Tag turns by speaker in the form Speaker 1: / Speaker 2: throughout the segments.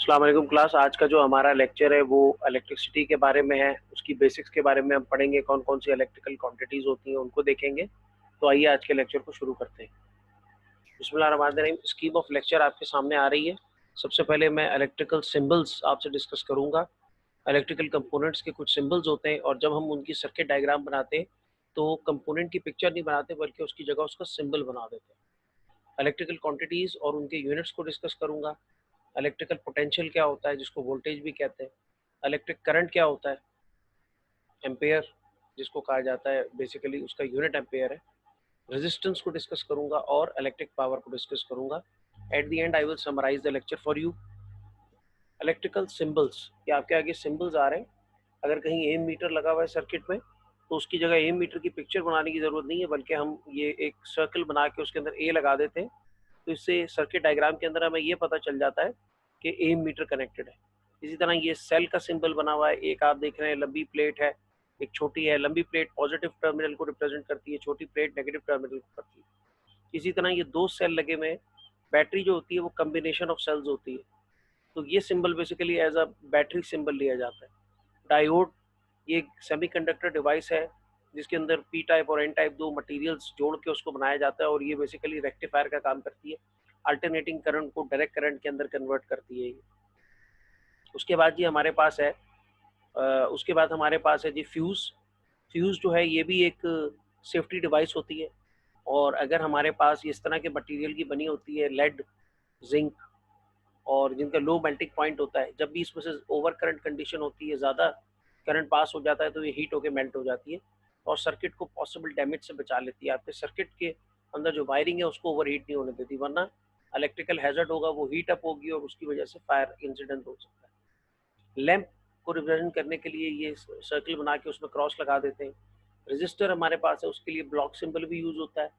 Speaker 1: अस्सलाम वालेकुम क्लास। आज का जो हमारा लेक्चर है वो इलेक्ट्रिसिटी के बारे में है। उसकी बेसिक्स के बारे में हम पढ़ेंगे, कौन कौन सी इलेक्ट्रिकल क्वांटिटीज़ होती हैं उनको देखेंगे। तो आइए आज के लेक्चर को शुरू करते हैं। बिस्मिल्लाहिर्रहमानिर्रहीम। स्कीम ऑफ लेक्चर आपके सामने आ रही है। सबसे पहले मैं इलेक्ट्रिकल सिंबल्स आपसे डिस्कस करूँगा। इलेक्ट्रिकल कंपोनेंट्स के कुछ सिंबल्स होते हैं और जब हम उनकी सर्किट डायग्राम बनाते हैं तो कंपोनेंट की पिक्चर नहीं बनाते बल्कि उसकी जगह उसका सिंबल बना देते हैं। इलेक्ट्रिकल क्वांटिटीज़ और उनके यूनिट्स को डिस्कस करूँगा। इलेक्ट्रिकल पोटेंशियल क्या होता है, जिसको वोल्टेज भी कहते हैं। इलेक्ट्रिक करंट क्या होता है, एम्पेयर जिसको कहा जाता है, बेसिकली उसका यूनिट एम्पेयर है। रेजिस्टेंस को डिस्कस करूंगा और इलेक्ट्रिक पावर को डिस्कस करूंगा। At the end I will summarise the lecture for you. Electrical symbols, ये आपके आगे सिंबल्स आ रहे हैं। अगर कहीं एम मीटर लगा हुआ है सर्किट में तो उसकी जगह एम मीटर की पिक्चर बनाने की ज़रूरत नहीं है, बल्कि हम ये एक सर्कल बना के उसके अंदर ए लगा देते हैं। तो इससे सर्किट डायग्राम के अंदर हमें ये पता चल जाता है कि एम मीटर कनेक्टेड है। इसी तरह ये सेल का सिंबल बना हुआ है। एक आप देख रहे हैं लंबी प्लेट है, एक छोटी है। लंबी प्लेट पॉजिटिव टर्मिनल को रिप्रेजेंट करती है, छोटी प्लेट नेगेटिव टर्मिनल को करती है। इसी तरह ये दो सेल लगे हुए हैं। बैटरी जो होती है वो कम्बिनेशन ऑफ सेल्स होती है, तो ये symbol basically as a battery symbol लिया जाता है। डायोड, ये एक सेमीकंडक्टर डिवाइस है जिसके अंदर पी टाइप और एन टाइप दो मटेरियल्स जोड़ के उसको बनाया जाता है और ये बेसिकली रेक्टिफायर का काम करती है। अल्टरनेटिंग करंट को डायरेक्ट करंट के अंदर कन्वर्ट करती है ये। उसके बाद जी हमारे पास है उसके बाद हमारे पास है जी फ्यूज़। फ्यूज़ जो है ये भी एक सेफ्टी डिवाइस होती है और अगर हमारे पास इस तरह के मटेरियल की बनी होती है, लेड, जिंक, और जिनका लो मेल्टिंग पॉइंट होता है, जब भी इसमें से ओवर करंट कंडीशन होती है, ज़्यादा करंट पास हो जाता है तो ये हीट होकर मेल्ट हो जाती है और सर्किट को पॉसिबल डैमेज से बचा लेती है। आपके सर्किट के अंदर जो वायरिंग है उसको ओवर हीट नहीं होने देती, वरना इलेक्ट्रिकल हैजर्ड होगा, वो हीट अप होगी और उसकी वजह से फायर इंसिडेंट हो सकता है। लैंप को रिप्रेजेंट करने के लिए ये सर्कल बना के उसमें क्रॉस लगा देते हैं। रजिस्टर हमारे पास है, उसके लिए ब्लॉक सिंबल भी यूज़ होता है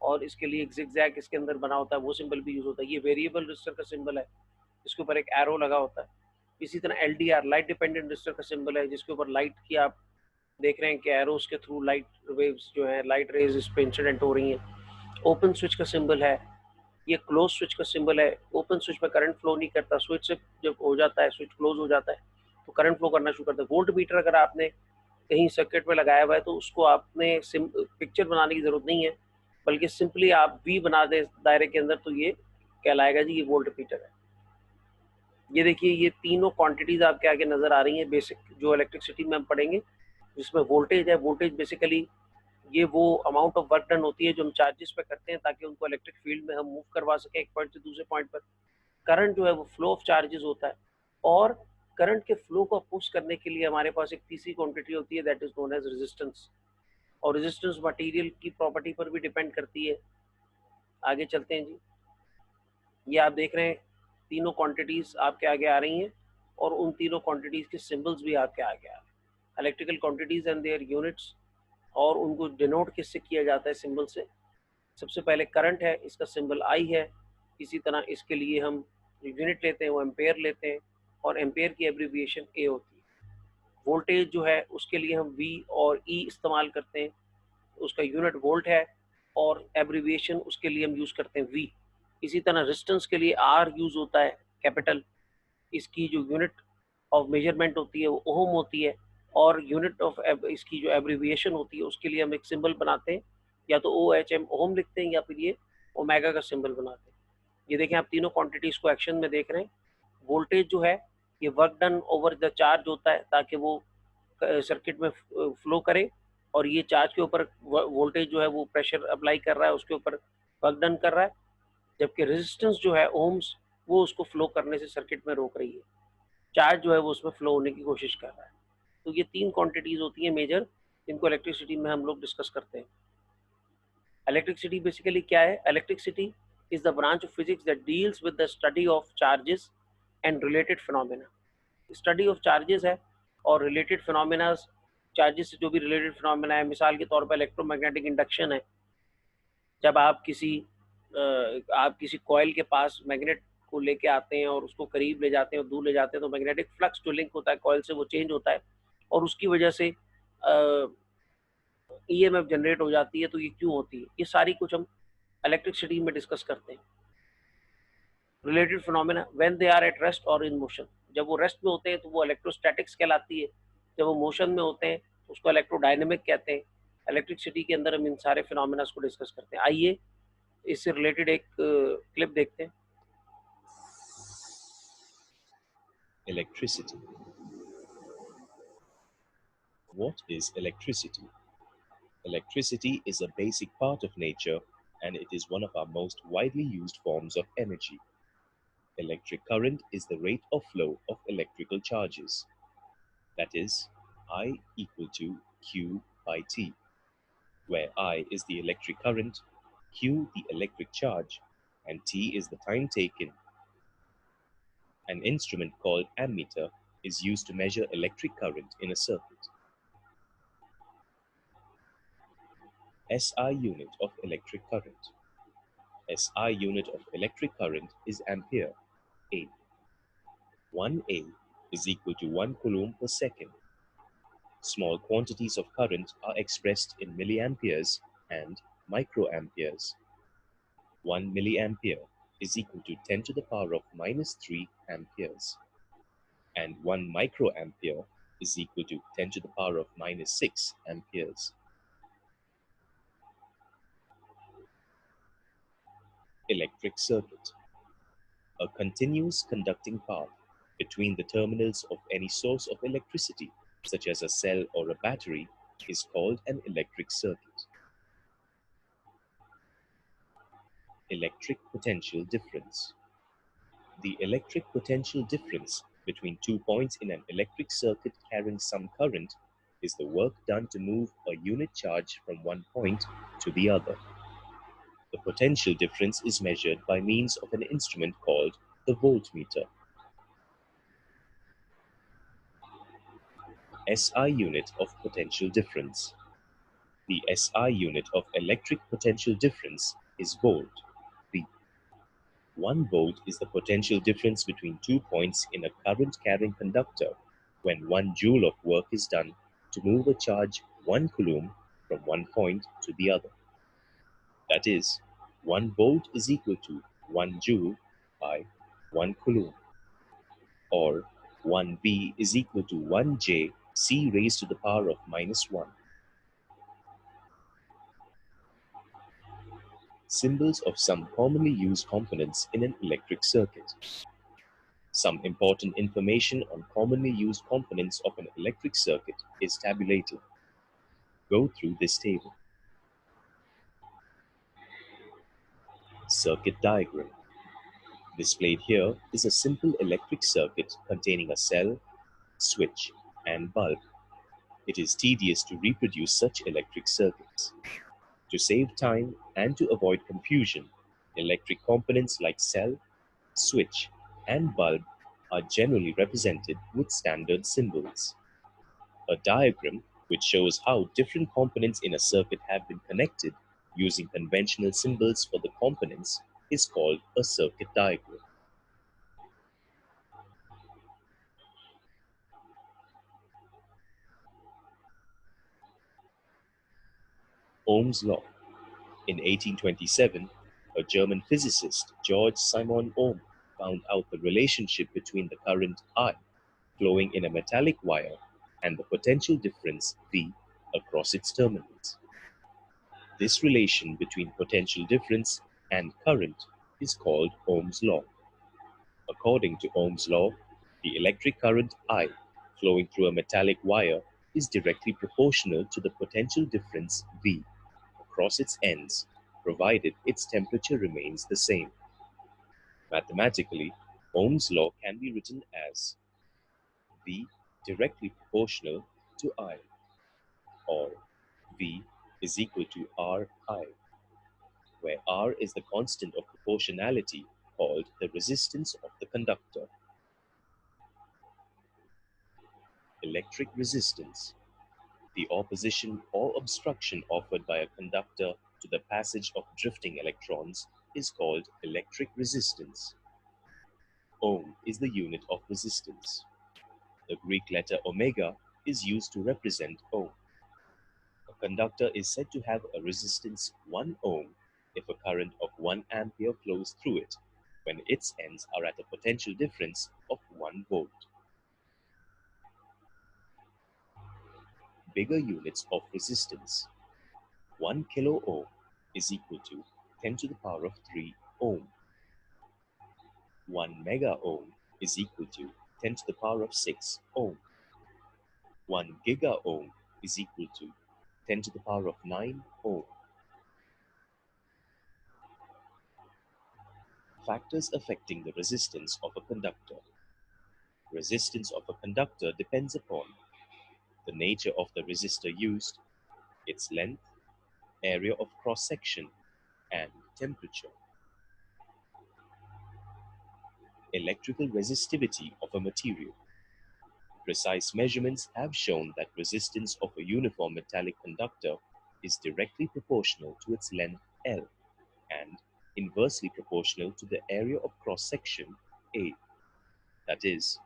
Speaker 1: और इसके लिए एक जिगजैग इसके अंदर बना होता है, वो सिंबल भी यूज़ होता है। ये वेरिएबल रजिस्टर का सिंबल है, इसके ऊपर एक एरो लगा होता है। इसी तरह LDR, लाइट डिपेंडेंट रजिस्टर का सिंबल है, जिसके ऊपर लाइट की आप देख रहे हैं कि एरोस के थ्रू लाइट वेव्स जो है, लाइट रेज इस पे इंसिडेंट हो रही हैं। ओपन स्विच का सिंबल है, ये क्लोज स्विच का सिंबल है। ओपन स्विच में करंट फ्लो नहीं करता, स्विच से जब हो जाता है, स्विच क्लोज हो जाता है तो करंट फ्लो करना शुरू करता है। वोल्ट मीटर अगर आपने कहीं सर्किट में लगाया हुआ है तो उसको आपने पिक्चर बनाने की जरूरत नहीं है, बल्कि सिंपली आप वी बना दें दायरे के अंदर तो ये कहलाएगा जी ये वोल्ट मीटर है। ये देखिए, ये तीनों क्वांटिटीज आपके आगे नजर आ रही हैं बेसिक जो इलेक्ट्रिसिटी में हम पढ़ेंगे, जिसमें वोल्टेज है। वोल्टेज बेसिकली ये वो अमाउंट ऑफ वर्क डन होती है जो हम चार्जेस पे करते हैं ताकि उनको इलेक्ट्रिक फील्ड में हम मूव करवा सकें एक पॉइंट से दूसरे पॉइंट पर। करंट जो है वो फ्लो ऑफ चार्जेस होता है और करंट के फ्लो को पुश करने के लिए हमारे पास एक तीसरी क्वांटिटी होती है, that is known as resistance. और रेजिस्टेंस मटेरियल की प्रॉपर्टी पर भी डिपेंड करती है। आगे चलते हैं जी। ये आप देख रहे हैं तीनों क्वांटिटीज आपके आगे आ रही हैं और उन तीनों क्वांटिटीज के सिंबल्स भी आपके आगे आ रहे हैं। Electrical quantities and their units, और उनको डिनोट किससे किया जाता है, सिंबल से। सबसे पहले करंट है, इसका सिंबल आई है। इसी तरह इसके लिए हम जो यूनिट लेते हैं वो एम्पेयर लेते हैं और एम्पेयर की एब्रीविएशन ए होती है। वोल्टेज जो है उसके लिए हम वी और ई इस्तेमाल करते हैं, उसका यूनिट वोल्ट है और एब्रीविएशन उसके लिए हम यूज़ करते हैं वी। इसी तरह रेजिस्टेंस के लिए आर यूज़ होता है, कैपिटल। इसकी जो यूनिट ऑफ मेजरमेंट होती है वो ओम होती है और यूनिट ऑफ इसकी जो एब्रीविएशन होती है उसके लिए हम एक सिंबल बनाते हैं, या तो OHM ओम लिखते हैं या फिर ये ओमेगा का सिंबल बनाते हैं। ये देखें, आप तीनों क्वांटिटीज को एक्शन में देख रहे हैं। वोल्टेज जो है ये work done over the charge होता है ताकि वो सर्किट में फ्लो करे और ये चार्ज के ऊपर वोल्टेज जो है वो प्रेशर अप्लाई कर रहा है, उसके ऊपर वर्क डन कर रहा है। जबकि रेजिस्टेंस जो है ओम्स, वो उसको फ्लो करने से सर्किट में रोक रही है। चार्ज जो है वो उसमें फ्लो होने की कोशिश कर रहा है। तो ये तीन क्वांटिटीज होती हैं मेजर, जिनको इलेक्ट्रिसिटी में हम लोग डिस्कस करते हैं। इलेक्ट्रिसिटी बेसिकली क्या है? Electricity is the branch of physics that deals with the study of charges and related phenomena. Study of charges है और रिलेटेड फिनोमेना, चार्जेस से जो भी रिलेटेड फिनोमेना है, मिसाल के तौर पर इलेक्ट्रोमैग्नेटिक इंडक्शन है। जब आप किसी कॉइल के पास मैग्नेट को लेके आते हैं और उसको करीब ले जाते हैं और दूर ले जाते हैं तो मैग्नेटिक फ्लक्स जो लिंक होता है कॉइल से वो चेंज होता है और उसकी वजह से EMF जनरेट हो जाती है। तो ये क्यों होती है, ये सारी कुछ हम इलेक्ट्रिसिटी में डिस्कस करते हैं। related phenomena when they are at rest or in motion. जब वो रेस्ट में होते हैं तो वो इलेक्ट्रोस्टैटिक्स कहलाती है, जब वो मोशन में होते हैं तो उसको इलेक्ट्रोडायनेमिक कहते हैं। इलेक्ट्रिसिटी के अंदर हम इन सारे फिनोमेना को डिस्कस करते हैं। आइए इससे रिलेटेड एक क्लिप देखते हैं।
Speaker 2: Electricity. What is electricity? Electricity is a basic part of nature, and it is one of our most widely used forms of energy. Electric current is the rate of flow of electrical charges. That is, I equal to Q by T, where I is the electric current, Q the electric charge, and T is the time taken. An instrument called ammeter is used to measure electric current in a circuit. SI unit of electric current. SI unit of electric current is ampere, A. 1 A is equal to 1 coulomb per second. Small quantities of current are expressed in milliamperes and microamperes. 1 milliampere is equal to 10 to the power of minus 3 amperes, and 1 microampere is equal to 10 to the power of minus 6 amperes. Electric circuit. A continuous conducting path between the terminals of any source of electricity, such as a cell or a battery, is called an electric circuit. Electric potential difference. The electric potential difference between 2 points in an electric circuit carrying some current is the work done to move a unit charge from one point to the other. The potential difference is measured by means of an instrument called the voltmeter. SI unit of potential difference. The SI unit of electric potential difference is volt, V. 1 volt is the potential difference between 2 points in a current-carrying conductor when 1 joule of work is done to move a charge 1 coulomb from one point to the other. That is, 1 volt is equal to 1 joule by 1 coulomb, or 1 V is equal to 1 J C raised to the power of minus 1. Symbols of some commonly used components in an electric circuit. Some important information on commonly used components of an electric circuit is tabulated. Go through this table. Circuit diagram. Displayed here is a simple electric circuit containing a cell, switch, and bulb. It is tedious to reproduce such electric circuits. To save time and to avoid confusion, electric components like cell, switch, and bulb are generally represented with standard symbols. A diagram which shows how different components in a circuit have been connected using conventional symbols for the components is called a circuit diagram. Ohm's law. In 1827, a German physicist, George Simon Ohm, found out the relationship between the current I flowing in a metallic wire and the potential difference V across its terminals. This relation between potential difference and current is called Ohm's law. According to Ohm's law, the electric current I flowing through a metallic wire is directly proportional to the potential difference V across its ends, provided its temperature remains the same. Mathematically, Ohm's law can be written as V directly proportional to I, or V is equal to Ri, where R is the constant of proportionality called the resistance of the conductor. Electric resistance. The opposition or obstruction offered by a conductor to the passage of drifting electrons is called electric resistance. Ohm is the unit of resistance. The Greek letter omega is used to represent ohm. A conductor is said to have a resistance 1 ohm if a current of 1 ampere flows through it, when its ends are at a potential difference of 1 volt. Bigger units of resistance. 1 kilo ohm is equal to 10 to the power of 3 ohm. 1 mega ohm is equal to 10 to the power of 6 ohm. 1 giga ohm is equal to 10 to the power of 9 ohm. Factors affecting the resistance of a conductor. Resistance of a conductor depends upon the nature of the resistor used, its length, area of cross-section, and temperature. Electrical resistivity of a material. Precise measurements have shown that resistance of a uniform metallic conductor is directly proportional to its length L and inversely proportional to the area of cross-section A. That is,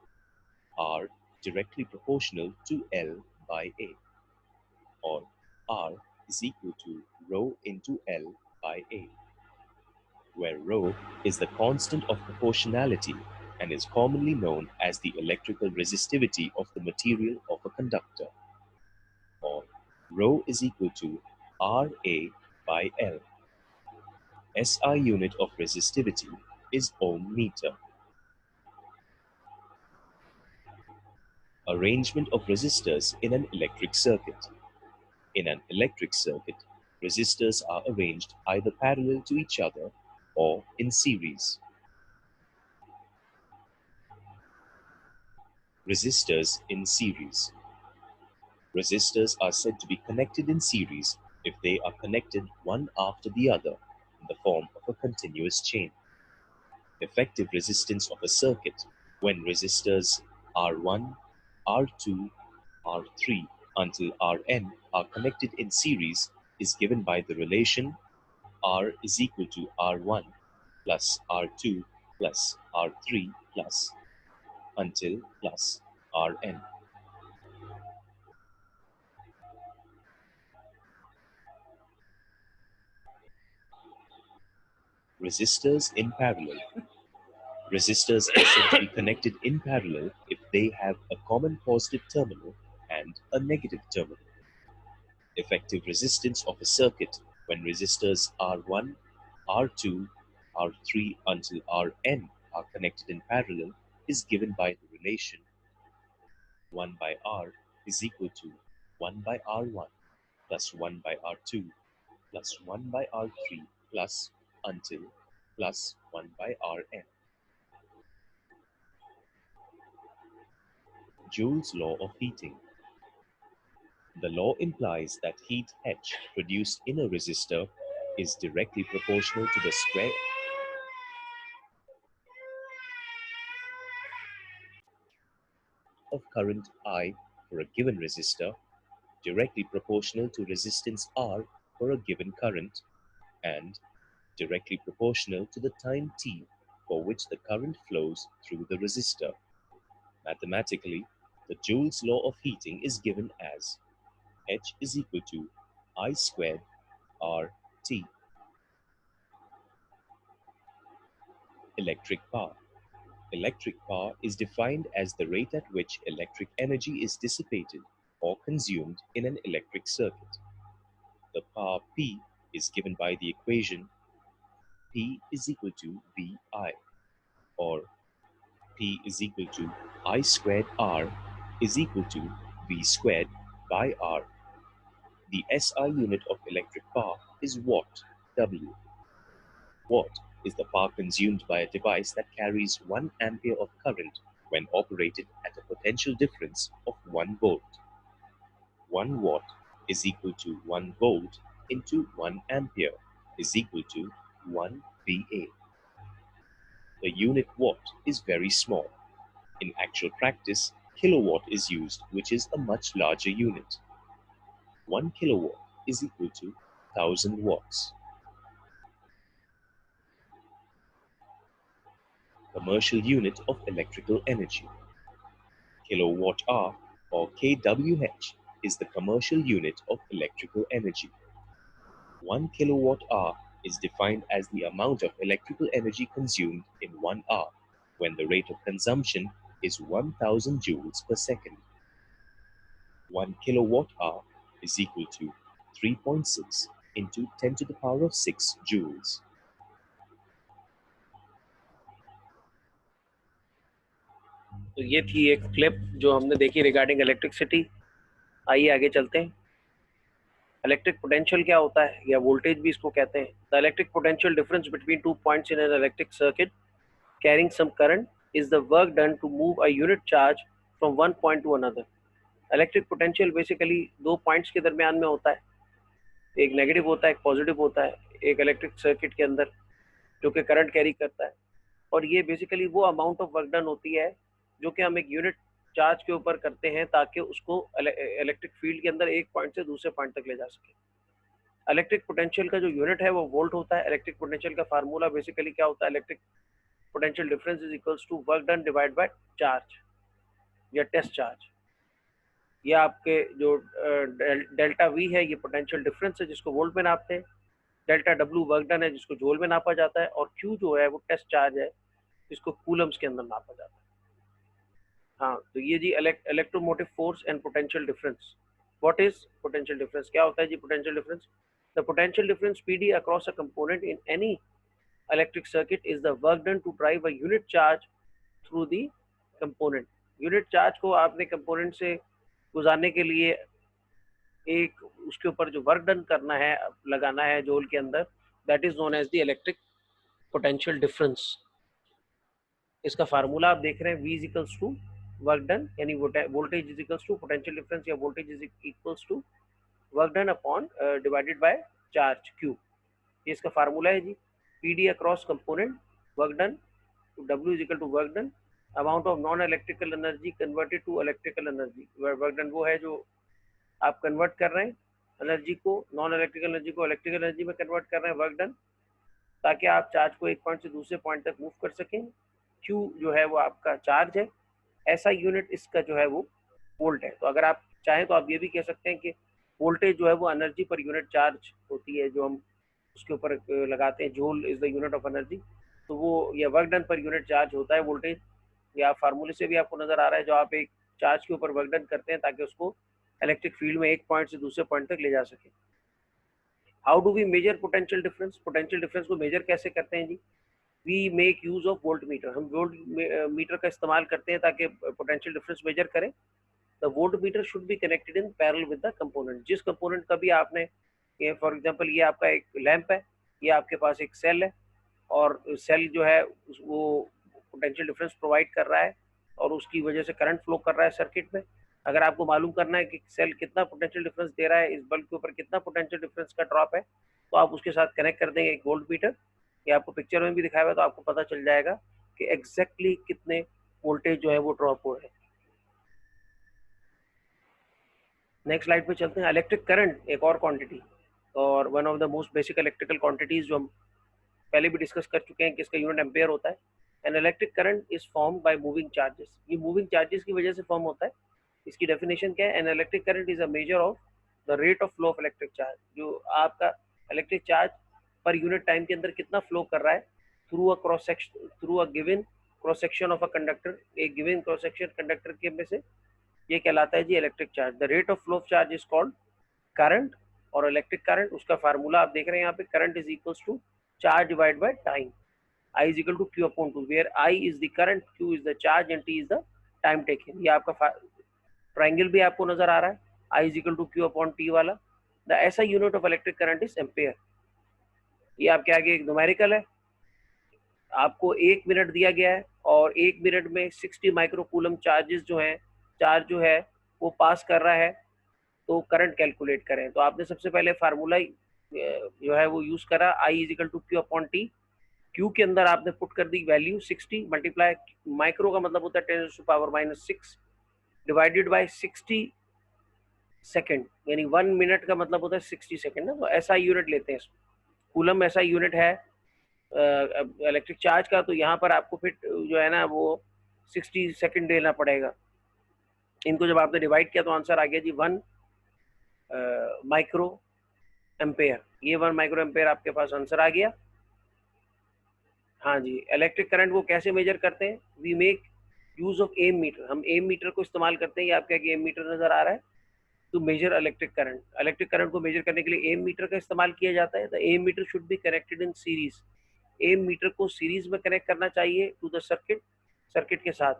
Speaker 2: R directly proportional to L by A, or R is equal to rho into L by A, where rho is the constant of proportionality and is commonly known as the electrical resistivity of the material of a conductor, or rho is equal to Ra by L. SI unit of resistivity is ohm meter. Arrangement of resistors in an electric circuit. In an electric circuit, resistors are arranged either parallel to each other or in series. Resistors in series. Resistors are said to be connected in series if they are connected one after the other in the form of a continuous chain. Effective resistance of a circuit when resistors R1, R2, R3 until Rn are connected in series is given by the relation R is equal to R1 plus R2 plus R3 plus until plus Rn. Resistors in parallel. Resistors are said to be connected in parallel if they have a common positive terminal and a negative terminal. Effective resistance of a circuit when resistors R1, R2, R3 until Rn are connected in parallel is given by the relation 1 by R is equal to 1 by R1 plus 1 by R2 plus 1 by R3 plus until plus 1 by Rn. Joule's law of heating. The law implies that heat H produced in a resistor is directly proportional to the square of current I for a given resistor, directly proportional to resistance R for a given current, and directly proportional to the time t for which the current flows through the resistor. Mathematically, the Joule's law of heating is given as H is equal to I squared RT. Electric power. Electric power is defined as the rate at which electric energy is dissipated or consumed in an electric circuit. The power P is given by the equation P is equal to VI, or P is equal to I squared R is equal to V squared by R. The SI unit of electric power is watt, W. Watt is the power consumed by a device that carries 1 ampere of current when operated at a potential difference of 1 volt. 1 watt is equal to 1 volt into 1 ampere is equal to 1 VA. The unit watt is very small. In actual practice, kilowatt is used, which is a much larger unit. 1 kilowatt is equal to 1000 watts. Commercial unit of electrical energy. Kilowatt hour, or kWh, is the commercial unit of electrical energy. 1 kilowatt hour is defined as the amount of electrical energy consumed in 1 hour when the rate of consumption is 1000 joules per second. 1 kilowatt hour is equal to 3.6 into 10 to the power of 6 joules.
Speaker 1: तो ये थी एक clip जो हमने देखी regarding electricity. आइए आगे चलते हैं। इलेक्ट्रिक पोटेंशियल क्या होता है या वोल्टेज भी इसको कहते हैं। The electric potential difference between two points in an electric circuit carrying some current is the work done to move a unit charge from one point to another. Electric potential basically दो points के दरमियान में होता है, एक negative होता है एक पॉजिटिव होता है एक इलेक्ट्रिक सर्किट के अंदर जो कि करंट कैरी करता है। और ये बेसिकली वो अमाउंट ऑफ वर्क डन होती है जो कि हम एक यूनिट चार्ज के ऊपर करते हैं ताकि उसको इलेक्ट्रिक फील्ड के अंदर एक पॉइंट से दूसरे पॉइंट तक ले जा सके। इलेक्ट्रिक पोटेंशियल का जो यूनिट है वो वोल्ट होता है। इलेक्ट्रिक पोटेंशियल का फार्मूला बेसिकली क्या होता है, electric potential difference is equals to work done divide by charge या टेस्ट चार्ज। ये आपके जो डेल्टा वी है ये पोटेंशियल डिफरेंस है जिसको वोल्ट में नापते हैं। डेल्टा डब्ल्यू वर्क डन है जिसको जूल में नापा जाता है। और क्यू जो है वो टेस्ट चार्ज है जिसको कूलम्स के अंदर नापा जाता है। हाँ, तो ये जी electromotive force and potential difference. What is potential difference, क्या होता है जी potential difference? The potential difference PD across a component in any electric circuit is the work done to drive a unit charge through the component. Unit charge को आपने component से गुजारने के लिए एक उसके ऊपर जो वर्क डन करना है, लगाना है जोल के अंदर, that is known as the electric potential difference. इसका फार्मूला आप देख रहे हैं, V is equals to work done यानी voltage is equals to potential difference या voltage is equals to work done upon divided by charge Q। ये इसका formula है जी। PD across component work done to W is equal to work done amount of non electrical energy converted to electrical energy. Work done वो है जो आप convert कर रहे हैं एनर्जी को, नॉन इलेक्ट्रिकल एनर्जी को इलेक्ट्रिकल एनर्जी में कन्वर्ट कर रहे हैं, वर्क डन, ताकि आप चार्ज को एक पॉइंट से दूसरे पॉइंट तक मूव कर सकें। Q जो है वो आपका चार्ज है। ऐसा यूनिट इसका जो है वो वोल्ट है। तो अगर आप चाहें तो आप ये भी कह सकते हैं कि वोल्टेज जो है वो एनर्जी पर यूनिट चार्ज होती है जो हम उसके ऊपर लगाते हैं। Joule is the unit of energy. तो वो या work done per unit charge होता है वोल्टेज। या फार्मूले से भी आपको नजर आ रहा है जो आप एक चार्ज के ऊपर वर्क डन करते हैं ताकि उसको इलेक्ट्रिक फील्ड में एक पॉइंट से दूसरे पॉइंट तक ले जा सके। How do we measure potential difference? Potential difference को मेजर कैसे करते हैं जी? We make use of voltmeter. हम वोल्ट मीटर का इस्तेमाल करते हैं ताकि पोटेंशियल डिफरेंस मेजर करें। The voltmeter should be connected in parallel with the component. जिस कंपोनेंट का भी आपने, फॉर एग्जांपल ये आपका एक लैंप है, ये आपके पास एक सेल है और सेल जो है वो पोटेंशियल डिफरेंस प्रोवाइड कर रहा है और उसकी वजह से करंट फ्लो कर रहा है सर्किट में। अगर आपको मालूम करना है कि सेल कितना पोटेंशियल डिफरेंस दे रहा है, इस बल्ब के ऊपर कितना पोटेंशियल डिफरेंस का ड्रॉप है, तो आप उसके साथ कनेक्ट कर देंगे एक वोल्ट मीटर। ये आपको पिक्चर में भी दिखाया हुआ है तो आपको पता चल जाएगा कि एग्जैक्टली कितने वोल्टेज जो है वो ड्रॉप हो रहे हैं। नेक्स्ट स्लाइड पे चलते हैं। इलेक्ट्रिक करंट एक और क्वांटिटी और one of the most basic electrical quantities जो हम पहले भी डिस्कस कर चुके हैं कि इसका यूनिट एम्पेयर होता है। An electric current is form by moving charges. ये मूविंग चार्जेस की वजह से फॉर्म होता है। इसकी डेफिनेशन क्या है? An electric current is a measure of the rate of flow of electric charge. जो आपका electric charge per unit time के अंदर कितना फ्लो कर रहा है through a cross section, through a given cross section of a conductor. एक given cross section conductor के में से ये कहलाता है जी electric charge. The rate of flow of charge is called current. और इलेक्ट्रिक करंट उसका फार्मूला आप देख रहे हैं यहाँ पे, current is equals to charge divide by time. I is equal to Q upon 2 where I is the current, Q is the charge and T is the time taken। ये आपका triangle भी आपको नजर आ रहा है, I is equal to Q upon T वाला। The ऐसा unit of electric current is ampere. ये आपके आगे एक न्यूमेरिकल है। आपको 1 मिनट दिया गया है और 1 मिनट में 60 माइक्रोकूलम चार्जेस जो हैं, चार्ज जो है वो पास कर रहा है। तो करंट कैलकुलेट करें तो आपने सबसे पहले फार्मूला जो है वो यूज करा, I is equal to Q upon T। Q के अंदर आपने पुट कर दी वैल्यू 60 मल्टीप्लाई, माइक्रो का मतलब होता है 10⁻⁻⁶ डिवाइडेड बाय 60 सेकंड, यानी 1 मिनट का मतलब होता है 60 सेकंड ना। तो ऐसा यूनिट लेते हैं, कूलम ऐसा यूनिट है इलेक्ट्रिक चार्ज का। तो यहाँ पर आपको फिर जो है ना वो 60 सेकंड देना पड़ेगा। इनको जब आपने डिवाइड किया तो आंसर आ गया जी 1 माइक्रो एम्पेयर, ये 1 माइक्रो एम्पेयर आपके पास आंसर आ गया। हाँ जी, इलेक्ट्रिक करंट वो कैसे मेजर करते हैं? We make use of ammeter, हम एम मीटर को इस्तेमाल करते हैं। ये आपका एम मीटर नजर आ रहा है, to measure electric current. Electric current को मेजर करने के लिए एम मीटर का इस्तेमाल किया जाता है। The ammeter should be connected in series, ammeter को सीरीज में कनेक्ट करना चाहिए टू द सर्किट, सर्किट के साथ।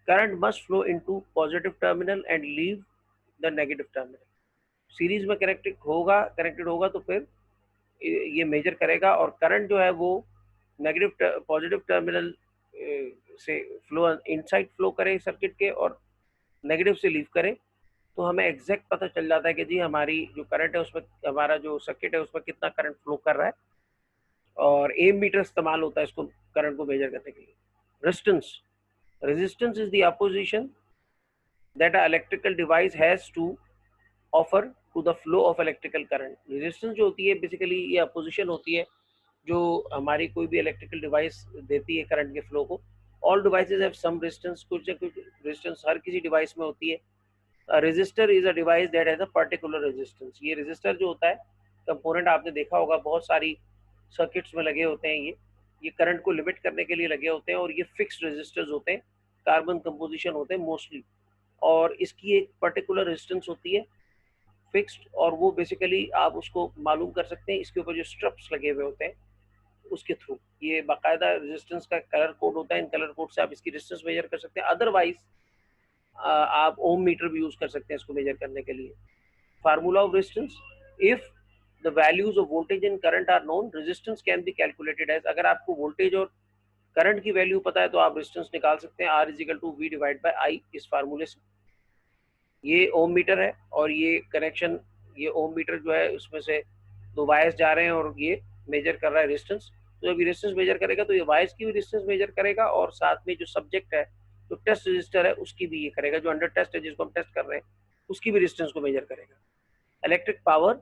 Speaker 1: Current must flow into positive terminal and leave the negative terminal. Series में कनेक्टेड होगा तो फिर ये मेजर करेगा, और करंट जो है वो नेगेटिव पॉजिटिव टर्मिनल से फ्लो इनसाइड फ्लो करे सर्किट के, और नेगेटिव से लीव करे, तो हमें एग्जैक्ट पता चल जाता है कि जी हमारी जो करंट है उसमें, हमारा जो सर्किट है उसमें कितना करंट फ्लो कर रहा है। और एम मीटर इस्तेमाल होता है इसको करंट को मेजर करने के लिए। Resistance, resistance is the opposition that a electrical device has to offer to the flow of electrical current. Resistance जो होती है बेसिकली ये अपोजिशन होती है जो हमारी कोई भी इलेक्ट्रिकल डिवाइस देती है करंट के फ्लो को। All devices have some resistance, कुछ ना कुछ रेजिस्टेंस हर किसी डिवाइस में होती है। Resistor is a device that has a particular resistance. ये रेजिस्टर जो होता है कंपोनेंट आपने देखा होगा बहुत सारी सर्किट्स में लगे होते हैं। ये करंट को लिमिट करने के लिए लगे होते हैं, और ये फिक्स्ड रेजिस्टर्स होते हैं, कार्बन कंपोजिशन होते हैं मोस्टली, और इसकी एक पर्टिकुलर रेजिस्टेंस होती है फिक्स्ड, और वो बेसिकली आप उसको मालूम कर सकते हैं इसके ऊपर जो स्ट्रप्स लगे हुए होते हैं उसके थ्रू। ये बाकायदा रेजिस्टेंस का कलर कोड होता है, इन कलर कोड से आप इसकी रेजिस्टेंस मेजर कर सकते हैं। अदरवाइज आप ओम मीटर भी यूज कर सकते हैं इसको मेजर करने के लिए। Formula of resistance, if the values of voltage and current are known, resistance can be calculated as. अगर आपको वोल्टेज और करंट की वैल्यू पता है तो आप रेजिस्टेंस निकाल सकते हैं, R is equal to V divide by I, इस फार्मूले से। ये ओम मीटर है, और ये कनेक्शन, ये ओम मीटर जो है उसमें से दो वायर्स जा रहे हैं, और ये मेजर कर रहा है रेजिस्टेंस। तो जब ये रेजिस्टेंस मेजर करेगा तो ये वायर्स की भी रेजिस्टेंस मेजर करेगा, और साथ में जो सब्जेक्ट है, जो टेस्ट रजिस्टर है, उसकी भी ये करेगा, जो अंडर टेस्ट है जिसको हम टेस्ट कर रहे हैं उसकी भी रेजिस्टेंस को मेजर करेगा। Electric power,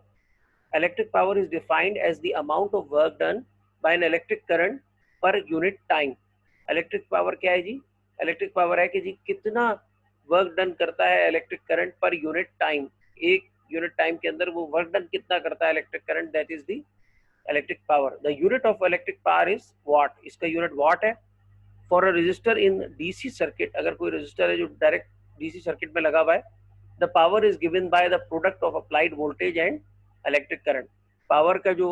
Speaker 1: electric power is defined as the amount of work done by an electric current per unit time। Electric power क्या है जी? इलेक्ट्रिक पावर है कि जी कितना वर्क डन करता है इलेक्ट्रिक करंट पर यूनिट टाइम, एक यूनिट टाइम के अंदर वो वर्क डन कितना करता है electric current, that is the electric power. The unit of electric power is what, इसका यूनिट वाट है। For a resistor in DC circuit, अगर कोई रजिस्टर है जो डायरेक्ट डीसी सर्किट में लगा हुआ है, the power is given by the product of applied voltage and electric current. Power का जो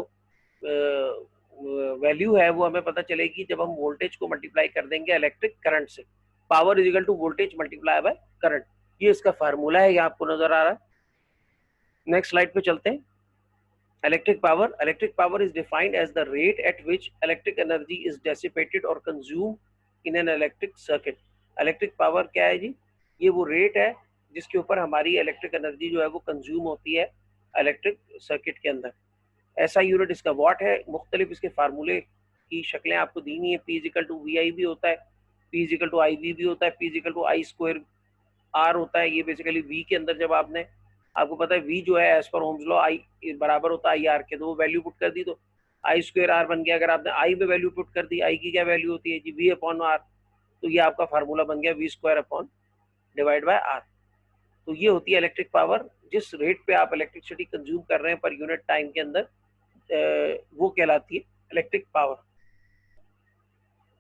Speaker 1: वैल्यू है वो हमें पता चलेगी जब हम वोल्टेज को मल्टीप्लाई कर देंगे इलेक्ट्रिक करंट से। Power is equal to voltage multiply by current, ये इसका फार्मूला है, ये आपको नजर आ रहा है। नेक्स्ट स्लाइड पे चलते हैं। Electric power is defined as the rate at which electric energy is dissipated और consume in an electric circuit. Electric power क्या है जी? ये वो रेट है जिसके ऊपर हमारी इलेक्ट्रिक एनर्जी जो है वो कंज्यूम होती है इलेक्ट्रिक सर्किट के अंदर। ऐसा यूनिट इसका वाट है। मुख्तलिफ इसके फार्मूले की शक्लें आपको दी नहीं है। P इजिकल टू VI भी होता है, P इजिकल टू IV भी होता है, P is equal to I square R होता है। ये बेसिकली V के अंदर जब आपने, आपको पता है V जो है as per Ohm's law I बराबर होता है IR के, तो वो वैल्यू पुट कर दी तो I स्क्वायर R बन गया। अगर आपने I में वैल्यू पुट कर दी, I की क्या वैल्यू होती है जी? V अपॉन R, तो ये आपका फार्मूला बन गया V square upon divide by R। तो ये होती है इलेक्ट्रिक पावर, जिस रेट पे आप इलेक्ट्रिसिटी कंज्यूम कर रहे हैं पर यूनिट टाइम के अंदर, वो कहलाती है electric power.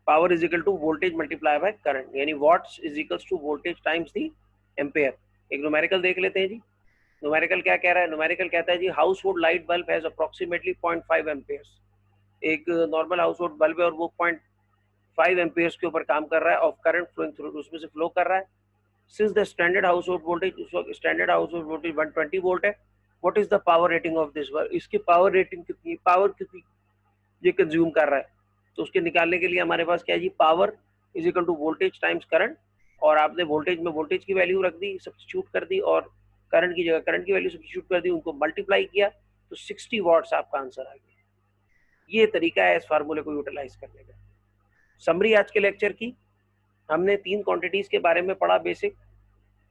Speaker 1: Power is equal to voltage multiply by current, यानी watts is equals to voltage times the ampere. एक न्यूमेरिकल देख लेते हैं जी। न्यूमेरिकल क्या कह रहा है? न्यूमेरिकल कहता है जी household light bulb has approximately 0.5 amperes. एक नॉर्मल हाउस होल्ड बल्ब है और वो 0.5 एम्पेयर्स के ऊपर काम कर रहा है, ऑफ करंट फ्लोइंग थ्रू, उसमें से फ्लो कर रहा है। Since the standard household voltage, उस वक्त standard household voltage 120 volt है। What is the power rating of this bulb? इसकी पावर रेटिंग कितनी, पावर कितनी ये कंज्यूम कर रहा है? तो उसके निकालने के लिए हमारे पास क्या है जी? Power is equal to voltage times current, और आपने वोल्टेज में वोल्टेज की वैल्यू रख दी, सब्स्टिट्यूट कर दी, और करंट की जगह करंट की वैल्यू सब्स्टिट्यूट कर दी, उनको मल्टीप्लाई किया, तो 60 वॉट्स आपका आंसर आ गया। ये तरीका है इस फार्मूले को यूटिलाइज करने का। समरी आज के लेक्चर की, हमने 3 क्वांटिटीज के बारे में पढ़ा बेसिक।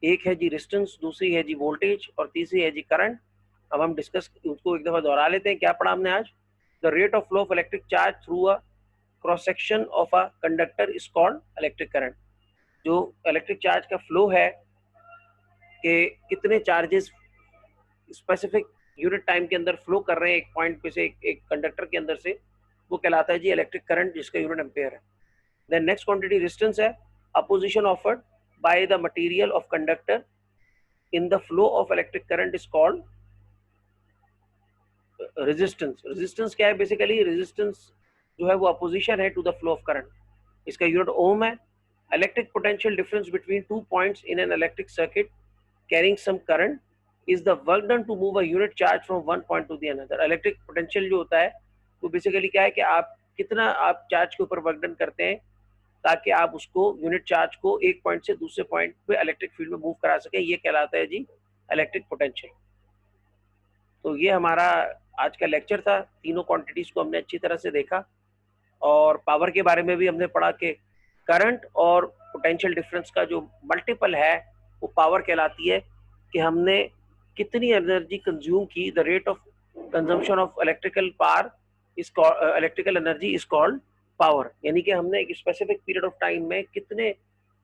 Speaker 1: एक है जी रेजिस्टेंस, दूसरी है जी वोल्टेज, और तीसरी है जी करंट। अब हम डिस्कस उसको एक दफा दोहरा लेते हैं। क्या पढ़ा हमने आज? The rate of flow of electric charge through a cross section of a conductor is called electric current. जो इलेक्ट्रिक चार्ज का फ्लो है कि कितने चार्जेस स्पेसिफिक यूनिट टाइम के अंदर फ्लो कर रहे हैं एक पॉइंट पे से एक कंडक्टर के अंदर से, वो कहलाता है जी इलेक्ट्रिक करंट, जिसका यूनिट एम्पेयर है। देन नेक्स्ट क्वांटिटी रेजिस्टेंस है, opposition offered by the material of conductor in the flow of electric current is called resistance. Resistance क्या है? बेसिकली रेजिस्टेंस जो है वो अपोजिशन है to the flow of current, इसका unit ohm है। Electric potential difference between 2 points in an electric circuit carrying some current is the work done to move a unit charge from one point to the another. Electric potential जो होता है वो basically क्या है कि आप कितना आप चार्ज के ऊपर वर्क डन करते हैं ताकि आप उसको यूनिट चार्ज को एक पॉइंट से दूसरे पॉइंट पे इलेक्ट्रिक फील्ड में मूव करा सकें, ये कहलाता है जी इलेक्ट्रिक पोटेंशियल। तो ये हमारा आज का लेक्चर था, तीनों क्वांटिटीज को हमने अच्छी तरह से देखा और पावर के बारे में भी हमने पढ़ा कि करंट और पोटेंशियल डिफरेंस का जो मल्टीपल है वो पावर कहलाती है, कि हमने कितनी एनर्जी कंज्यूम की, the rate of consumption of electrical power is electrical energy is called power, यानी कि हमने एक स्पेसिफिक पीरियड ऑफ टाइम में कितने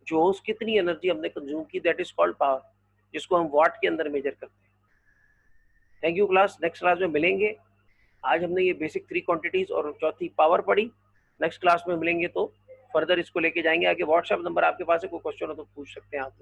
Speaker 1: जोस कितनी एनर्जी हमने कंज्यूम की, दैट इज कॉल्ड पावर, जिसको हम वाट के अंदर मेजर करते हैं। Thank you class, next class में मिलेंगे। आज हमने ये बेसिक 3 क्वांटिटीज और चौथी पावर पढ़ी। नेक्स्ट क्लास में मिलेंगे तो फर्दर इसको लेके जाएंगे आगे। व्हाट्सएप नंबर आपके पास है, कोई क्वेश्चन हो तो पूछ सकते हैं आप।